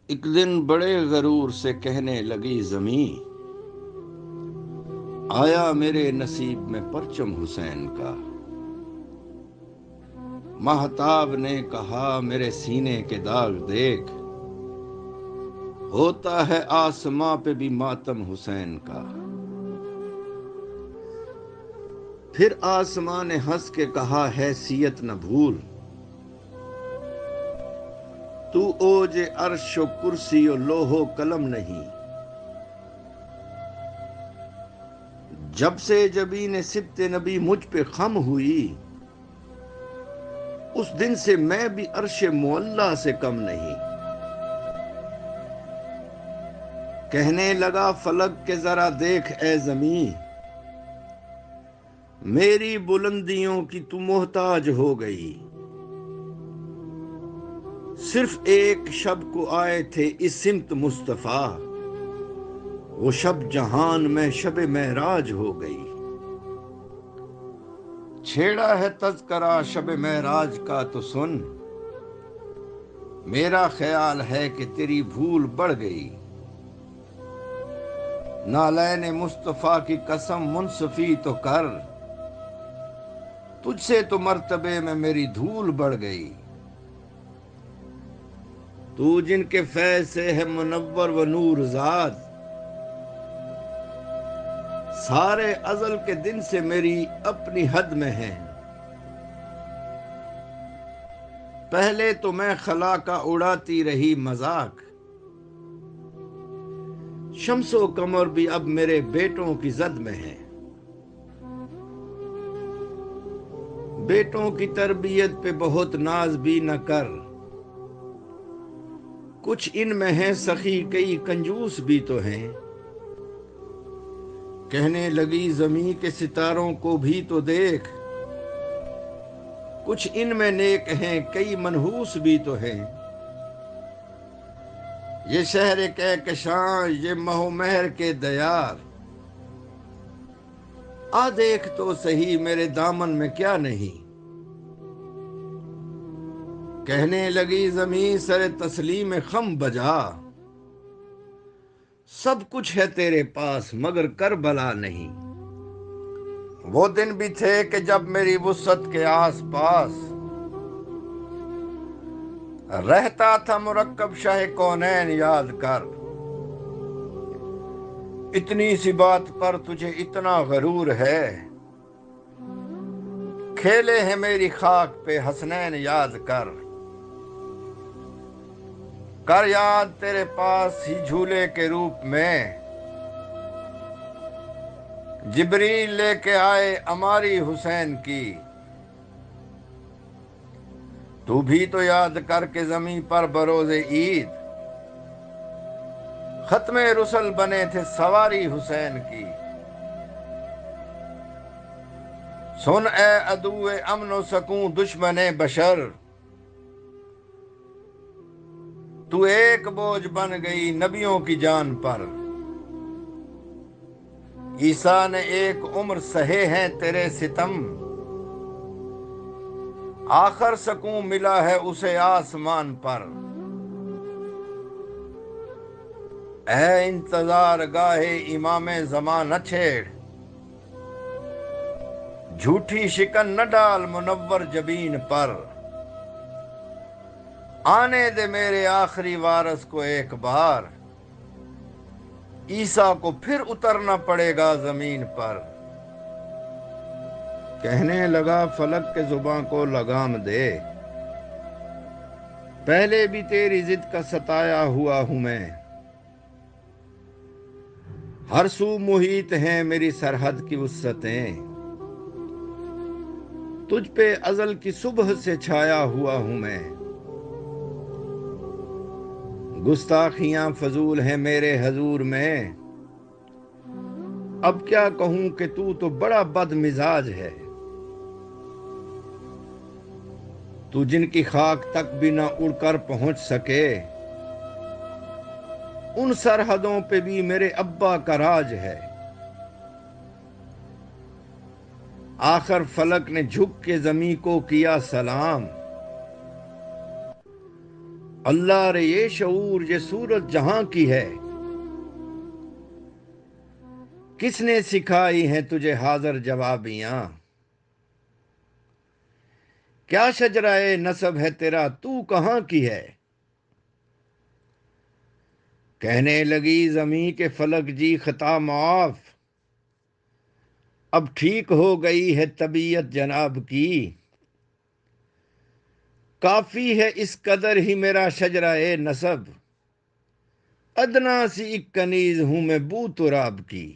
ایک دن بڑے غرور سے کہنے لگی زمیں، آیا میرے نصیب میں پرچم حسین کا۔ مہتاب نے کہا میرے سینے کے داغ دیکھ، ہوتا ہے آسماں پہ بھی ماتم حسین کا۔ پھر آسمان نے ہنس کے کہا حیثیت نہ بھول، تو اوج عرش و کرسی و لوح و قلم نہیں۔ جب سے جبین سبت نبی مجھ پہ خم ہوئی، اس دن سے میں بھی عرش معلیٰ سے کم نہیں۔ کہنے لگا فلک کے ذرا دیکھ اے زمیں، میری بلندیوں کی تو محتاج ہو گئی۔ صرف ایک شب کو آئے تھے اس سمت مصطفیٰ، وہ شب جہان میں شب معراج ہو گئی۔ چھیڑا ہے تذکرہ شب معراج کا تو سن، میرا خیال ہے کہ تیری بھول بڑھ گئی۔ نالین مصطفیٰ کی قسم منصفی تو کر، تجھ سے تو مرتبے میں میری دھول بڑھ گئی۔ تو جن کے فیض سے ہے منور و نور زاد، سارے ازل کے دن سے میری اپنی حد میں ہیں۔ پہلے تو میں خلا کا اڑاتی رہی مذاق، شمس و قمر بھی اب میرے بیٹوں کی زد میں ہیں۔ بیٹوں کی تربیت پہ بہت ناز بھی نہ کر، کچھ ان میں ہیں سخی کئی کنجوس بھی تو ہیں۔ کہنے لگی زمیں کے ستاروں کو بھی تو دیکھ، کچھ ان میں نیک ہیں کئی منحوس بھی تو ہیں۔ یہ شہر کہکشاں یہ مہ و مہر کے دیار، آ دیکھ تو سہی میرے دامن میں کیا نہیں۔ کہنے لگی زمیں سر تسلیم خم بجا، سب کچھ ہے تیرے پاس مگر کربلا نہیں۔ وہ دن بھی تھے کہ جب میری وسعت کے آس پاس رہتا تھا مرکب شاہ کونین یاد کر۔ اتنی سی بات پر تجھے اتنا غرور ہے، کھیلے ہیں میری خاک پہ حسنین یاد کر۔ کر یاد تیرے پاس ہی جھولے کے روپ میں جبریل لے کے آئے اماری حسین کی۔ تو بھی تو یاد کر کے زمیں پر بروز عید ختم رسل بنے تھے سواری حسین کی۔ سن اے عدو امن و سکون دشمن بشر، تو ایک بوجھ بن گئی نبیوں کی جان پر۔ عیسیٰ نے ایک عمر سہے ہیں تیرے ستم، آخر سکون ملا ہے اسے آسمان پر۔ اے انتظار گاہے امام زمان نہ چھیڑ، جھوٹی شکن نہ ڈال منور جبین پر۔ آنے دے میرے آخری وارث کو ایک بار، عیسیٰ کو پھر اترنا پڑے گا زمین پر۔ کہنے لگا فلک کے زباں کو لگام دے، پہلے بھی تیری ضد کا ستایا ہوا ہوں میں۔ ہر سو محیط ہیں میری سرحد کی وسعتیں، تجھ پہ ازل کی صبح سے چھایا ہوا ہوں میں۔ گستاخیاں فضول ہیں میرے حضور میں، اب کیا کہوں کہ تو بڑا بد مزاج ہے۔ تو جن کی خاک تک بھی نہ اڑ کر پہنچ سکے، ان سرحدوں پہ بھی میرے ابا کا راج ہے۔ آخر فلک نے جھک کے زمیں کو کیا سلام، اللہ رے یہ شعور یہ صورت جہاں کی ہے، کس نے سکھائی ہیں تجھے حاضر جوابیاں؟ کیا شجرہ نسب ہے تیرا، تو کہاں کی ہے؟ کہنے لگی زمیں کے فلک جی خطا معاف، اب ٹھیک ہو گئی ہے طبیعت جناب کی، کافی ہے اس قدر ہی میرا شجرہ نسب، ادنا سی ایک کنیز ہوں میں بو تراب کی۔